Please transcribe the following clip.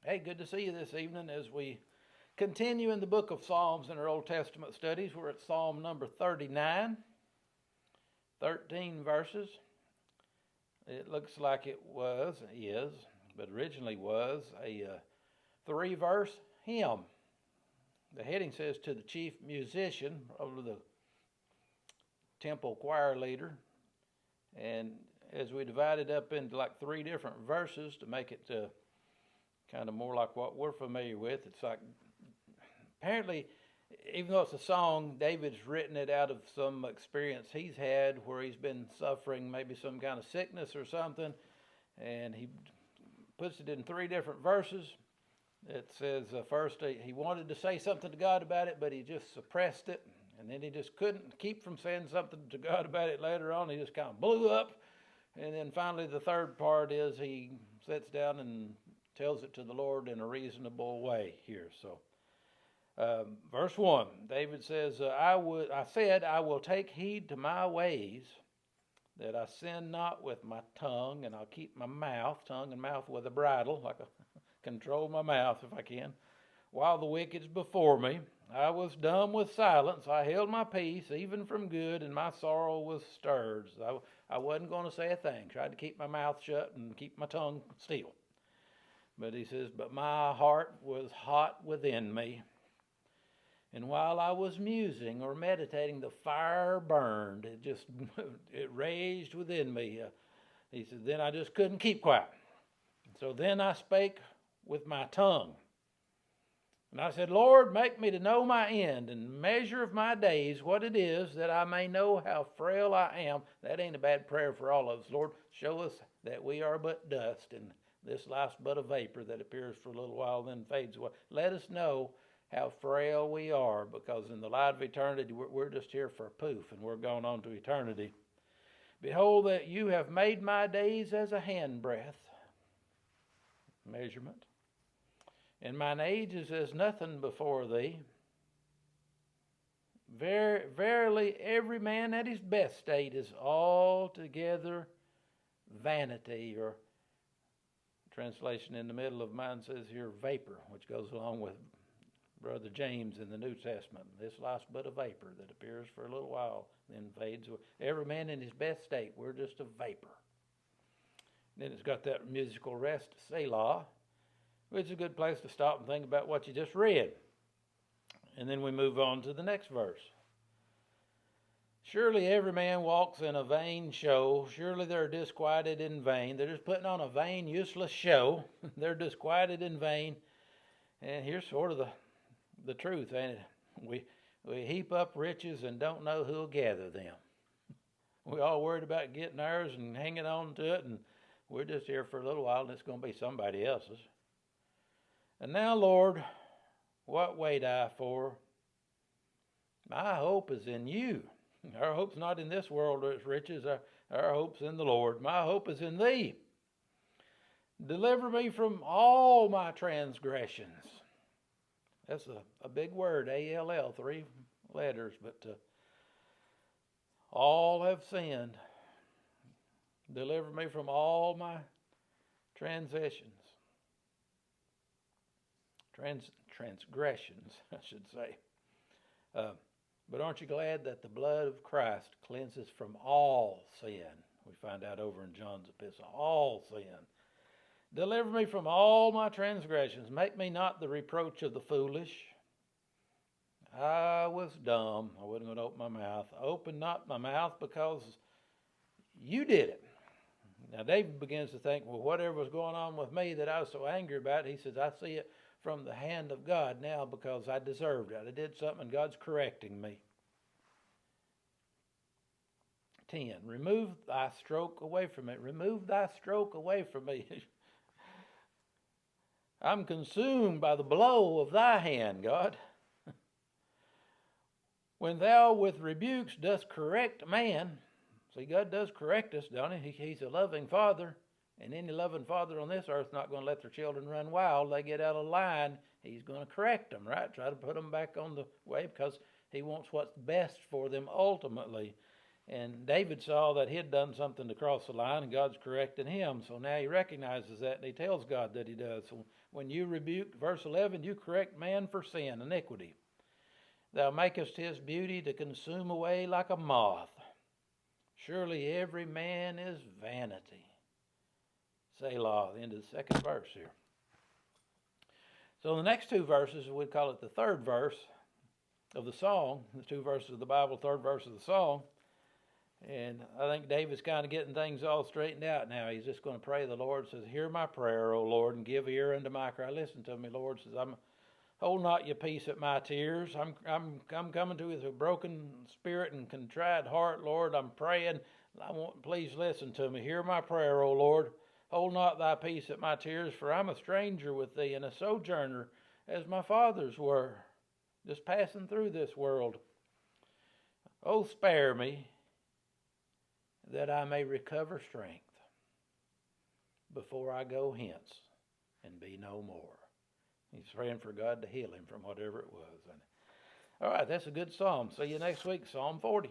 Hey, good to see you this evening as we continue in the book of Psalms in our Old Testament studies. We're at Psalm number 39, 13 verses. It looks like is, but originally was a three-verse hymn. The heading says, to the chief musician, probably the temple choir leader. And as we divide it up into like three different verses to make it kind of more like what we're familiar with. It's like, apparently, even though it's a song, David's written it out of some experience he's had where he's been suffering maybe some kind of sickness or something, and he puts it in three different verses. It says first he wanted to say something to God about it, but he just suppressed it, and then he just couldn't keep from saying something to God about it later on. He just kind of blew up, and then finally the third part is he sits down and tells it to the Lord in a reasonable way here. So, verse 1, David says, I will take heed to my ways, that I sin not with my tongue, and I'll keep my tongue and mouth with a bridle, like control my mouth if I can, while the wicked's before me. I was dumb with silence, I held my peace, even from good, and my sorrow was stirred. So I wasn't going to say a thing, tried to keep my mouth shut and keep my tongue still. But he says, but my heart was hot within me. And while I was musing or meditating, the fire burned. It raged within me. He said, then I just couldn't keep quiet. So then I spake with my tongue. And I said, Lord, make me to know my end and measure of my days what it is, that I may know how frail I am. That ain't a bad prayer for all of us. Lord, show us that we are but dust, and this life's but a vapor that appears for a little while, then fades away. Let us know how frail we are, because in the light of eternity, we're just here for a poof, and we're going on to eternity. Behold, that you have made my days as a handbreadth, measurement, and mine age is as nothing before thee. Verily, every man at his best state is altogether vanity, or translation in the middle of mine says here vapor, which goes along with Brother James in the New Testament. This life's but a vapor that appears for a little while, then fades away. Every man in his best state, we're just a vapor. Then it's got that musical rest, Selah, which is a good place to stop and think about what you just read. And then we move on to the next verse. Surely every man walks in a vain show. Surely they're disquieted in vain. They're just putting on a vain, useless show. They're disquieted in vain. And here's sort of the truth, ain't it? We heap up riches and don't know who'll gather them. We're all worried about getting ours and hanging on to it, and we're just here for a little while, and it's going to be somebody else's. And now, Lord, what wait I for? My hope is in you. Our hope's not in this world or its riches. Our hope's in the Lord. My hope is in thee. Deliver me from all my transgressions. That's a big word, A-L-L, 3 letters, but all have sinned. Deliver me from all my transgressions. Transgressions, I should say. But aren't you glad that the blood of Christ cleanses from all sin? We find out over in John's epistle, all sin. Deliver me from all my transgressions. Make me not the reproach of the foolish. I was dumb. I wasn't going to open my mouth. Open not my mouth because you did it. Now David begins to think, well, whatever was going on with me that I was so angry about, he says, I see it from the hand of God now because I deserved it. I did something and God's correcting me. 10. Remove thy stroke away from it. Remove thy stroke away from me. I'm consumed by the blow of thy hand, God. When thou with rebukes dost correct man, see, God does correct us, don't he? He's a loving father, and any loving father on this earth is not going to let their children run wild. They get out of line, he's going to correct them, right? Try to put them back on the way because he wants what's best for them ultimately. And David saw that he had done something to cross the line, and God's correcting him. So now he recognizes that, and he tells God that he does. So when you rebuke, verse 11, you correct man for sin, iniquity. Thou makest his beauty to consume away like a moth. Surely every man is vanity. Selah, the end of the second verse here. So the next two verses, we'd call it the third verse of the song, the two verses of the Bible, third verse of the song. And I think David's kind of getting things all straightened out now. He's just going to pray. The Lord says, hear my prayer, O Lord, and give ear unto my cry. Listen to me, Lord. Says, hold not your peace at my tears. I'm coming to you with a broken spirit and contrite heart, Lord. I'm praying. Please listen to me. Hear my prayer, O Lord. Hold not thy peace at my tears, for I'm a stranger with thee and a sojourner, as my fathers were, just passing through this world. Oh, spare me, that I may recover strength before I go hence and be no more. He's praying for God to heal him from whatever it was. All right, that's a good psalm. See you next week, Psalm 40.